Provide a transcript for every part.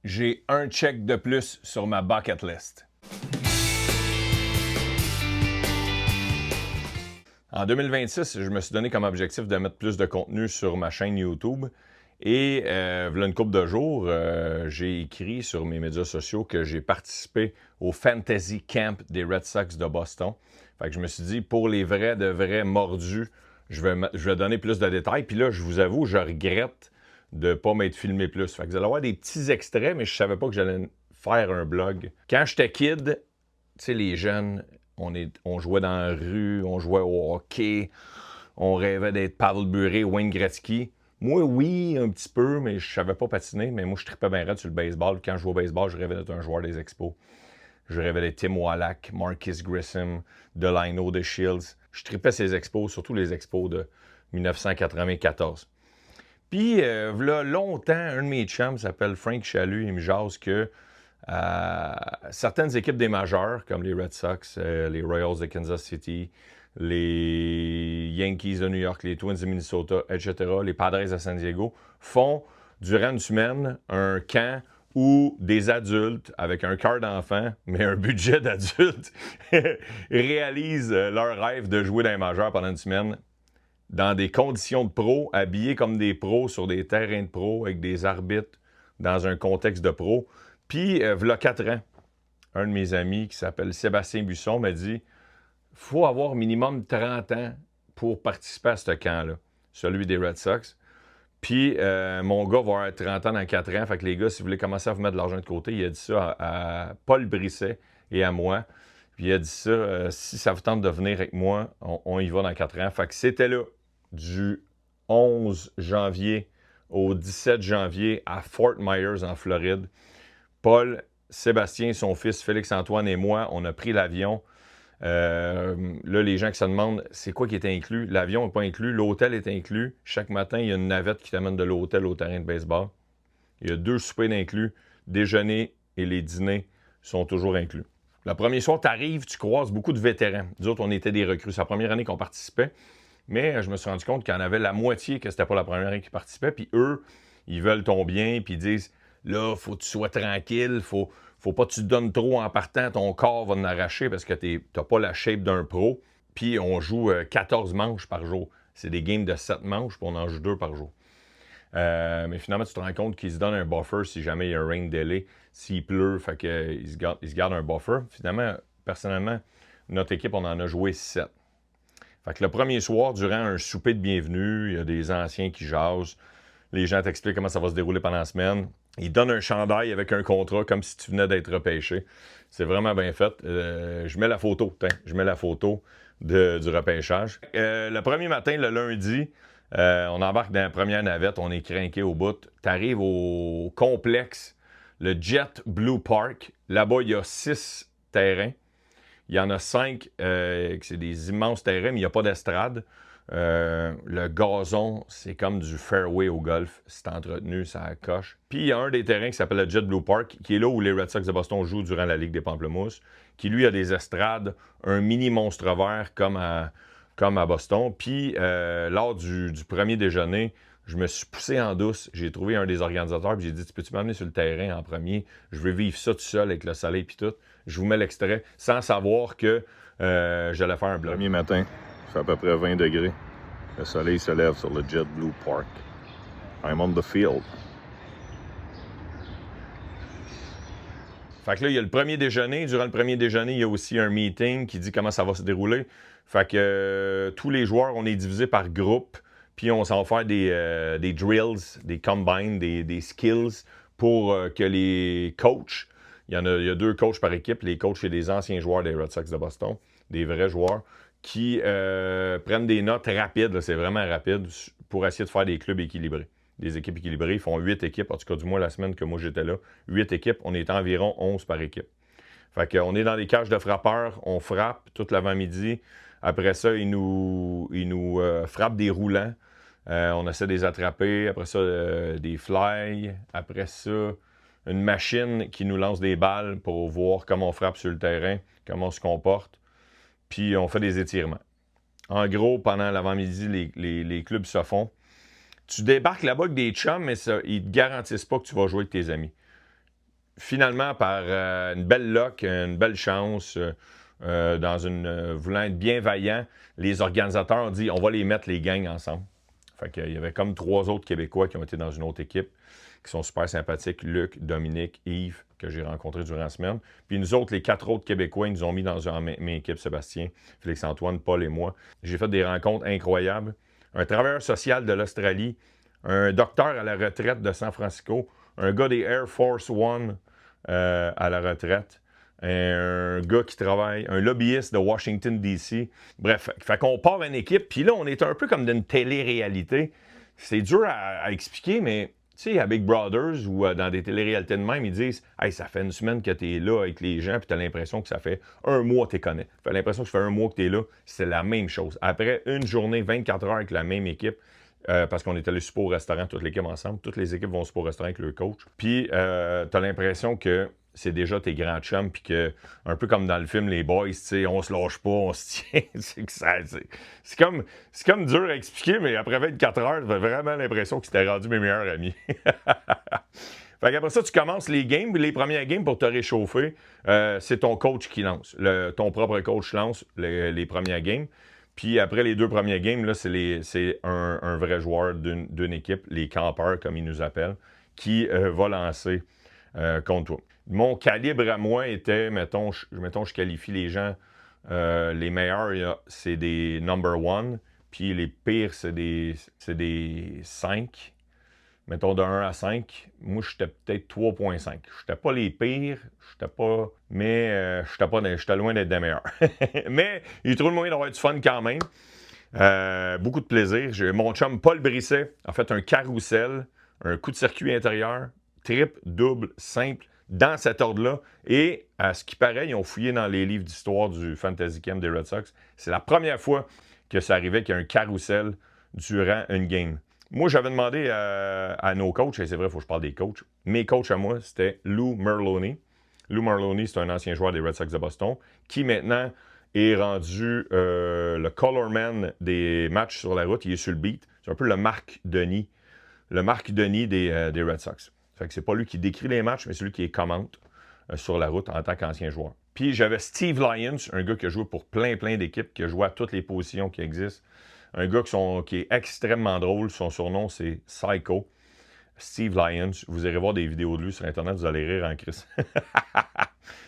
j'ai un check de plus sur ma bucket list. En 2026, je me suis donné comme objectif de mettre plus de contenu sur ma chaîne YouTube. Et voilà une couple de jours, j'ai écrit sur mes médias sociaux que j'ai participé au Fantasy Camp des Red Sox de Boston. Fait que je me suis dit, pour les vrais de vrais mordus, je vais donner plus de détails. Puis là, je vous avoue, je regrette de ne pas m'être filmé plus. Fait que vous allez avoir des petits extraits, mais je ne savais pas que j'allais faire un blog. Quand j'étais kid, tu sais, les jeunes, on jouait dans la rue, on jouait au hockey, on rêvait d'être Pavel Bure, Wayne Gretzky. Moi, oui, un petit peu, mais je savais pas patiner. Mais moi, je tripais bien raide sur le baseball. Quand je jouais au baseball, je rêvais d'être un joueur des Expos. Je rêvais d'être Tim Wallach, Marcus Grissom, Delino de Shields. Je tripais ces expos, surtout les expos de 1994. Puis, là, longtemps, un de mes chums s'appelle Frank Chalut. Il me jase que certaines équipes des majeures, comme les Red Sox, les Royals de Kansas City, les Yankees de New York, les Twins de Minnesota, etc., les Padres de San Diego, font, durant une semaine, un camp où des adultes, avec un cœur d'enfant, mais un budget d'adulte, réalisent leur rêve de jouer dans les majeurs pendant une semaine, dans des conditions de pros, habillés comme des pros sur des terrains de pros, avec des arbitres dans un contexte de pros. Puis, voilà 4 ans, un de mes amis qui s'appelle Sébastien Buisson m'a dit « faut avoir minimum 30 ans pour participer à ce camp-là, celui des Red Sox. » Puis, mon gars va avoir 30 ans dans 4 ans. Fait que les gars, si vous voulez commencer à vous mettre de l'argent de côté, il a dit ça à Paul Brisset et à moi. Puis, il a dit ça, si ça vous tente de venir avec moi, on y va dans 4 ans. Fait que c'était là, du 11 janvier au 17 janvier à Fort Myers, en Floride. Paul, Sébastien, son fils Félix-Antoine et moi, on a pris l'avion. Là, les gens qui se demandent c'est quoi qui est inclus. L'avion n'est pas inclus, l'hôtel est inclus. Chaque matin, il y a une navette qui t'amène de l'hôtel au terrain de baseball. Il y a 2 soupers d'inclus. Déjeuner et les dîners sont toujours inclus. Le premier soir, tu arrives, tu croises beaucoup de vétérans. Nous autres, on était des recrues. C'est la première année qu'on participait. Mais je me suis rendu compte qu'il y en avait la moitié que c'était pas la première année qui participait. Puis eux, ils veulent ton bien, puis ils disent là, faut que tu sois tranquille, faut pas que tu te donnes trop en partant, ton corps va en arracher parce que t'as pas la shape d'un pro. Puis on joue 14 manches par jour. C'est des games de 7 manches, puis on en joue 2 par jour. Mais finalement, tu te rends compte qu'ils se donnent un buffer si jamais il y a un rain delay, s'il pleut, fait qu'ils se gardent un buffer. Finalement, personnellement, notre équipe, on en a joué 7. Fait que le premier soir, durant un souper de bienvenue, il y a des anciens qui jasent. Les gens t'expliquent comment ça va se dérouler pendant la semaine. Ils donnent un chandail avec un contrat comme si tu venais d'être repêché. C'est vraiment bien fait. Je mets la photo. Je mets la photo du repêchage. Le premier matin, le lundi, on embarque dans la première navette. On est crinqué au bout. Tu arrives au complexe, le Jet Blue Park. Là-bas, il y a 6 terrains. Il y en a 5, c'est des immenses terrains, mais il n'y a pas d'estrade. Le gazon, c'est comme du fairway au golf. C'est entretenu, ça coche. Puis il y a un des terrains qui s'appelle le Jet Blue Park, qui est là où les Red Sox de Boston jouent durant la Ligue des Pamplemousses, qui lui a des estrades, un mini monstre vert comme à Boston. Puis lors du premier déjeuner, je me suis poussé en douce. J'ai trouvé un des organisateurs, puis j'ai dit « Tu peux-tu m'amener sur le terrain en premier? Je veux vivre ça tout seul avec le soleil puis tout. » Je vous mets l'extrait sans savoir que j'allais faire un blog. Premier matin, il fait à peu près 20 degrés. Le soleil se lève sur le Jet Blue Park. I'm on the field. Fait que là, il y a le premier déjeuner. Durant le premier déjeuner, il y a aussi un meeting qui dit comment ça va se dérouler. Fait que tous les joueurs, on est divisés par groupe. Puis on s'en va faire des drills, des combines, des skills pour que les coachs, il y a 2 coachs par équipe. Les coachs, c'est des anciens joueurs des Red Sox de Boston, des vrais joueurs, qui prennent des notes rapides, là, c'est vraiment rapide, pour essayer de faire des clubs équilibrés. Des équipes équilibrées. Ils font 8 équipes, en tout cas du moins la semaine que moi j'étais là. 8 équipes, on est environ 11 par équipe. Fait qu'on est dans les cages de frappeurs, on frappe tout l'avant-midi. Après ça, ils nous frappent des roulants. On essaie de les attraper. Après ça, des fly. Après ça, une machine qui nous lance des balles pour voir comment on frappe sur le terrain, comment on se comporte. Puis on fait des étirements. En gros, pendant l'avant-midi, les clubs se font. Tu débarques là-bas avec des chums, mais ça, ils ne te garantissent pas que tu vas jouer avec tes amis. finalement, par une belle luck, une belle chance, voulant être bien vaillant, les organisateurs ont dit on va les mettre les gangs ensemble. Fait qu'il y avait comme 3 autres Québécois qui ont été dans une autre équipe, qui sont super sympathiques, Luc, Dominique, Yves, que j'ai rencontrés durant la semaine. Puis nous autres, les 4 autres Québécois, ils nous ont mis dans une même équipe, Sébastien, Félix-Antoine, Paul et moi. J'ai fait des rencontres incroyables. Un travailleur social de l'Australie, un docteur à la retraite de San Francisco, un gars des Air Force One à la retraite, un gars qui travaille, un lobbyiste de Washington, D.C. Bref, fait qu'on part une équipe, puis là, on est un peu comme d'une télé-réalité. C'est dur à expliquer, mais tu sais, à Big Brothers ou dans des télé-réalités de même, ils disent « Hey, ça fait une semaine que tu es là avec les gens, puis tu as l'impression que ça fait un mois que tu les connais. Tu as l'impression que ça fait un mois que tu es là. » C'est la même chose. Après une journée, 24 heures avec la même équipe, parce qu'on est allé super au restaurant, toute l'équipe ensemble. Toutes les équipes vont super au restaurant avec le coach. Puis, tu as l'impression que c'est déjà tes grands chums, puis que, un peu comme dans le film Les Boys, tu sais, on se lâche pas, on se tient. C'est comme dur à expliquer, mais après 24 heures, tu as vraiment l'impression que c'était rendu mes meilleurs amis. Fait qu'après ça, tu commences les games. Les premières games pour te réchauffer, c'est ton coach qui lance. Ton propre coach lance les premières games. Puis après les 2 premières games, là, c'est un vrai joueur d'une équipe, les campeurs, comme ils nous appellent, qui va lancer contre toi. Mon calibre à moi était, mettons, je qualifie les gens, les meilleurs, c'est des number 1, puis les pires, c'est des 5. Mettons de 1 à 5. Moi, j'étais peut-être 3.5. J'étais pas les pires, mais j'étais loin d'être des meilleurs. Mais il trouve le moyen d'avoir du fun quand même. Beaucoup de plaisir. Mon chum Paul Brisset a fait un carrousel, un coup de circuit intérieur, triple, double, simple, dans cet ordre-là. Et à ce qui paraît, ils ont fouillé dans les livres d'histoire du Fantasy Camp des Red Sox. C'est la première fois que ça arrivait qu'il y a un carrousel durant une game. Moi, j'avais demandé à nos coachs, et c'est vrai, il faut que je parle des coachs. Mes coachs à moi, c'était Lou Merloni. Lou Merloni, c'est un ancien joueur des Red Sox de Boston, qui maintenant est rendu le colorman des matchs sur la route. Il est sur le beat. C'est un peu le Marc Denis. Le Marc Denis des Red Sox. Fait que c'est pas lui qui décrit les matchs, mais c'est lui qui les commente sur la route en tant qu'ancien joueur. Puis j'avais Steve Lyons, un gars qui a joué pour plein d'équipes, qui a joué à toutes les positions qui existent. Un gars qui est extrêmement drôle. Son surnom, c'est Psycho. Steve Lyons. Vous irez voir des vidéos de lui sur Internet, vous allez rire en crise.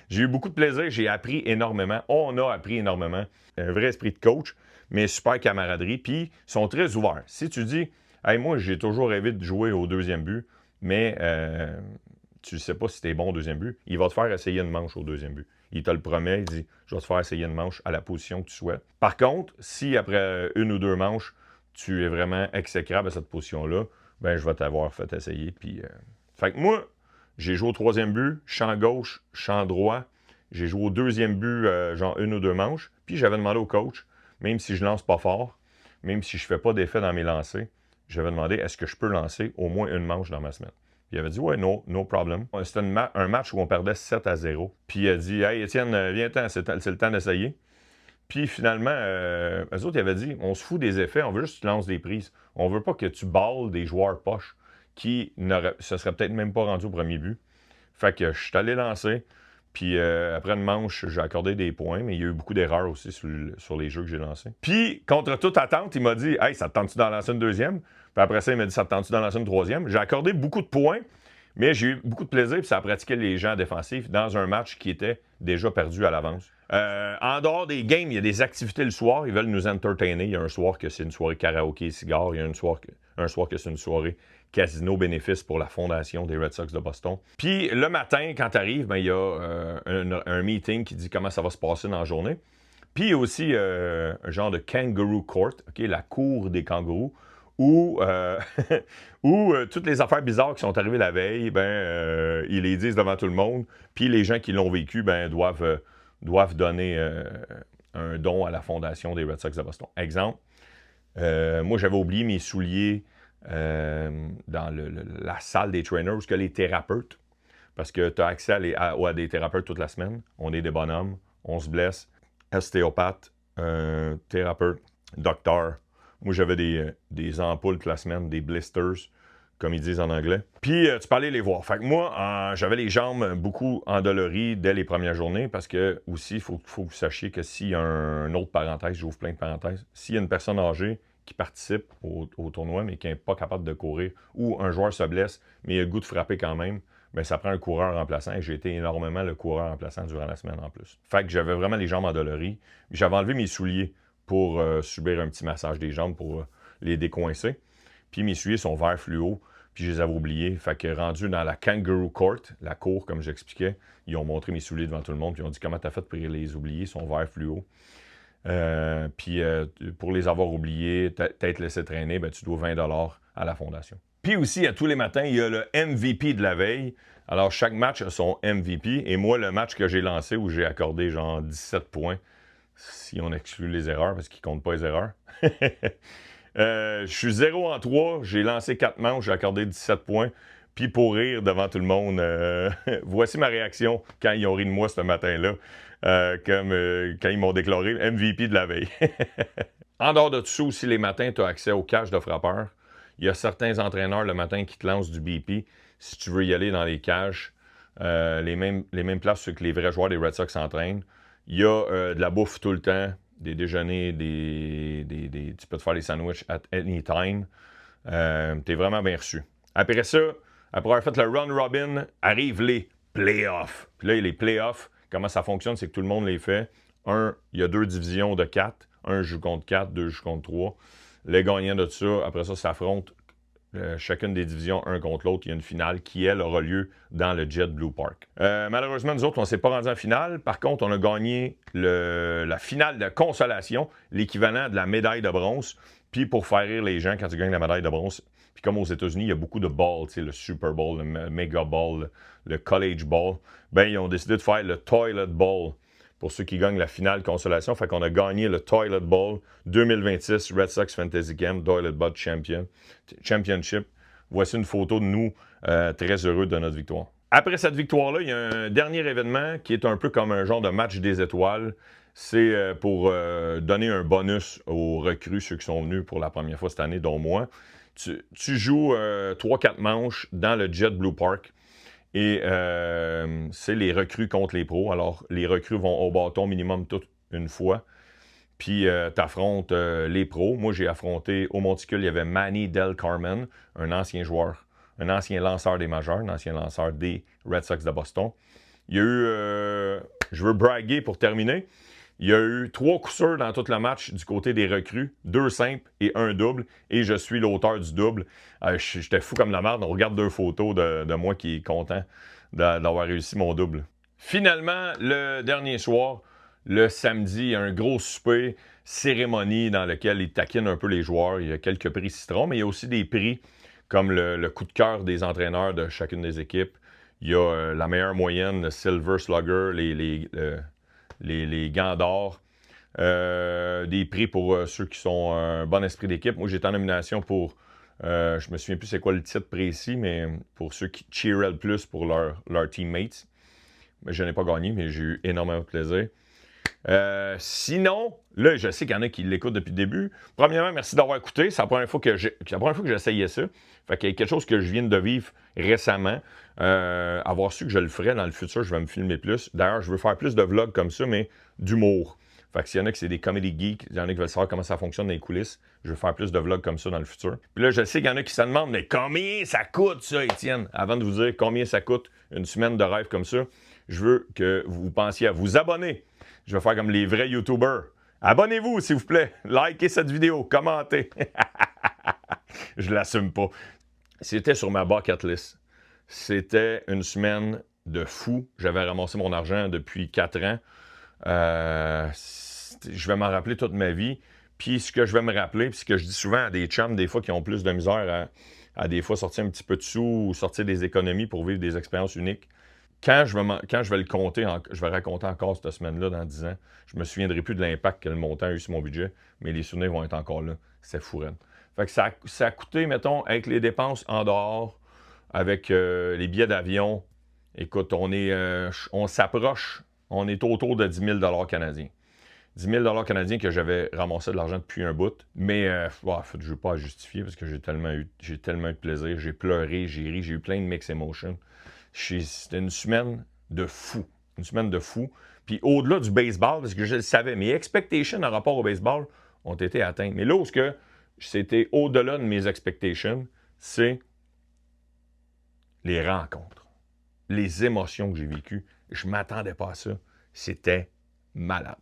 J'ai eu beaucoup de plaisir. J'ai appris énormément. On a appris énormément. Un vrai esprit de coach, mais super camaraderie. Puis, ils sont très ouverts. Si tu dis, hey, moi, j'ai toujours rêvé de jouer au 2e but, mais tu ne sais pas si t'es bon au 2e but, il va te faire essayer une manche au 2e but. Il te le promet, il dit « Je vais te faire essayer une manche à la position que tu souhaites. » Par contre, si après 1 ou 2 manches, tu es vraiment exécrable à cette position-là, ben je vais t'avoir fait essayer. Puis, fait que moi, j'ai joué au 3e but, champ gauche, champ droit. J'ai joué au 2e but, genre 1 ou 2 manches. Puis j'avais demandé au coach, même si je lance pas fort, même si je fais pas d'effet dans mes lancers, j'avais demandé est-ce que je peux lancer au moins une manche dans ma semaine. Il avait dit, ouais, no problem. C'était un match où on perdait 7-0. Puis il a dit, hey, Étienne, viens-t'en, c'est le temps d'essayer. Puis finalement, eux autres, ils avaient dit, on se fout des effets, on veut juste que tu lances des prises. On veut pas que tu balles des joueurs poches qui se seraient peut-être même pas rendus au premier but. Fait que je suis allé lancer. Puis après une manche, j'ai accordé des points, mais il y a eu beaucoup d'erreurs aussi sur les jeux que j'ai lancés. Puis, contre toute attente, il m'a dit, hey, ça te tente-tu d'en lancer une 2e? Puis après ça, il m'a dit, ça te tente-tu d'en lancer une 3e? J'ai accordé beaucoup de points, mais j'ai eu beaucoup de plaisir, puis ça a pratiqué les gens défensifs dans un match qui était déjà perdu à l'avance. En dehors des games, il y a des activités le soir. Ils veulent nous entertainer. Il y a un soir que c'est une soirée karaoké et cigares. Il y a un soir que c'est une soirée casino bénéfice pour la fondation des Red Sox de Boston. Puis le matin, quand tu arrives, ben, il y a un meeting qui dit comment ça va se passer dans la journée. Puis il y a aussi un genre de kangaroo court, okay, la cour des kangourous, où toutes les affaires bizarres qui sont arrivées la veille, ils les disent devant tout le monde. Puis les gens qui l'ont vécu doivent donner un don à la fondation des Red Sox de Boston. Exemple, moi j'avais oublié mes souliers dans la salle des trainers, que les thérapeutes, parce que tu as accès à des thérapeutes toute la semaine. On est des bonhommes, on se blesse, ostéopathe, thérapeute, docteur. Moi, j'avais des ampoules toute la semaine, des blisters comme ils disent en anglais. Puis, tu peux aller les voir. Fait que moi, j'avais les jambes beaucoup endolories dès les premières journées parce que, aussi, il faut que vous sachiez que s'il y a une autre parenthèse, j'ouvre plein de parenthèses, s'il y a une personne âgée qui participe au tournoi mais qui n'est pas capable de courir ou un joueur se blesse mais il a le goût de frapper quand même, bien, ça prend un coureur remplaçant et j'ai été énormément le coureur remplaçant durant la semaine en plus. Fait que j'avais vraiment les jambes endolories. J'avais enlevé mes souliers pour subir un petit massage des jambes pour les décoincer. Puis mes souliers sont verts fluo, puis je les avais oubliés. Fait que rendu dans la Kangaroo Court, la cour comme j'expliquais, ils ont montré mes souliers devant tout le monde, puis ils ont dit comment t'as fait pour les oublier, ils sont verts fluo. Puis pour les avoir oubliés, t'être laissé traîner, ben, tu dois 20$ à la fondation. Puis aussi, à tous les matins, il y a le MVP de la veille. Alors, chaque match a son MVP. Et moi, le match que j'ai lancé où j'ai accordé genre 17 points, si on exclut les erreurs, parce qu'ils ne comptent pas les erreurs. Je suis 0 en 3, j'ai lancé 4 manches, j'ai accordé 17 points. Puis pour rire devant tout le monde, voici ma réaction quand ils ont ri de moi ce matin-là, quand ils m'ont déclaré MVP de la veille. En dehors de tout ça aussi, les matins, tu as accès au cash de frappeur. Il y a certains entraîneurs le matin qui te lancent du BP si tu veux y aller dans les cages. Les mêmes places que les vrais joueurs des Red Sox s'entraînent. Il y a de la bouffe tout le temps, des déjeuners, tu peux te faire des sandwichs at any time. Tu es vraiment bien reçu. Après ça, après avoir fait le run robin, arrivent les playoffs. Puis là, les playoffs, comment ça fonctionne, c'est que tout le monde les fait. Il y a 2 divisions de 4. Un joue contre 4, 2 joue contre 3. Les gagnants de ça, après ça, s'affrontent chacune des divisions, un contre l'autre. Il y a une finale qui, elle, aura lieu dans le Jet Blue Park. Malheureusement, nous autres, on ne s'est pas rendu en finale. Par contre, on a gagné la finale de consolation, l'équivalent de la médaille de bronze. Puis pour faire rire les gens quand tu gagnes la médaille de bronze, puis comme aux États-Unis, il y a beaucoup de balls, tu sais, le Super Bowl, le Mega Bowl, le College Bowl. Ben, ils ont décidé de faire le Toilet Bowl pour ceux qui gagnent la finale consolation. Fait qu'on a gagné le Toilet Bowl 2026 Red Sox Fantasy Camp Toilet Bowl Championship. Voici une photo de nous très heureux de notre victoire. Après cette victoire-là, il y a un dernier événement qui est un peu comme un genre de match des étoiles. C'est pour donner un bonus aux recrues, ceux qui sont venus pour la première fois cette année, dont moi. Tu joues 3-4 manches dans le Jet Blue Park. Et c'est les recrues contre les pros. Alors, les recrues vont au bâton minimum toute une fois. Puis, tu affrontes les pros. Moi, j'ai affronté au monticule, il y avait Manny Del Carmen, un ancien joueur, un ancien lanceur des majeurs, un ancien lanceur des Red Sox de Boston. Il y a eu, je veux braguer pour terminer, il y a eu 3 coups sûrs dans tout le match du côté des recrues, 2 simples et 1 double, et je suis l'auteur du double. J'étais fou comme la merde, on regarde 2 photos de moi qui est content d'avoir réussi mon double. Finalement, le dernier soir, le samedi, il y a un gros souper, cérémonie dans lequel ils taquinent un peu les joueurs. Il y a quelques prix citron, mais il y a aussi des prix comme le coup de cœur des entraîneurs de chacune des équipes. Il y a la meilleure moyenne, le Silver Slugger, les gants d'or, des prix pour ceux qui sont un bon esprit d'équipe. Moi, j'étais en nomination pour, je me souviens plus c'est quoi le titre précis, mais pour ceux qui cheeraient le plus pour leurs teammates. Je n'ai pas gagné, mais j'ai eu énormément de plaisir. Sinon, là, je sais qu'il y en a qui l'écoutent depuis le début. Premièrement, merci d'avoir écouté. C'est la première fois que j'essayais ça. Fait qu'il y a quelque chose que je viens de vivre récemment. Avoir su que je le ferais dans le futur, je vais me filmer plus. D'ailleurs, je veux faire plus de vlogs comme ça, mais d'humour. Fait que s'il y en a qui c'est des comedy geeks, il y en a qui veulent savoir comment ça fonctionne dans les coulisses, je veux faire plus de vlogs comme ça dans le futur. Puis là, je sais qu'il y en a qui se demandent, mais combien ça coûte ça, Étienne? Avant de vous dire combien ça coûte une semaine de rêve comme ça, je veux que vous pensiez à vous abonner. Je vais faire comme les vrais YouTubers. Abonnez-vous, s'il vous plaît. Likez cette vidéo. Commentez. Je l'assume pas. C'était sur ma bucket list. C'était une semaine de fou. J'avais ramassé mon argent depuis 4 ans. Je vais m'en rappeler toute ma vie. Puis ce que je vais me rappeler, puis ce que je dis souvent à des chums, des fois, qui ont plus de misère à des fois sortir un petit peu de sous ou sortir des économies pour vivre des expériences uniques, quand je vais le compter, je vais raconter encore cette semaine-là dans 10 ans, je me souviendrai plus de l'impact que le montant a eu sur mon budget, mais les souvenirs vont être encore là. C'est fou, raide. Fait que ça a coûté, mettons, avec les dépenses en dehors, avec les billets d'avion, écoute, on s'approche, on est autour de 10 000 $ canadiens. 10 000 canadiens que j'avais ramassé de l'argent depuis un bout. Mais je ne veux pas à justifier parce que j'ai tellement eu de plaisir. J'ai pleuré, j'ai ri, j'ai eu plein de mixed emotions. C'était une semaine de fou. Une semaine de fou. Puis au-delà du baseball, parce que je le savais, mes expectations en rapport au baseball ont été atteintes. Mais là où c'était au-delà de mes expectations, c'est les rencontres, les émotions que j'ai vécues. Je ne m'attendais pas à ça. C'était malade.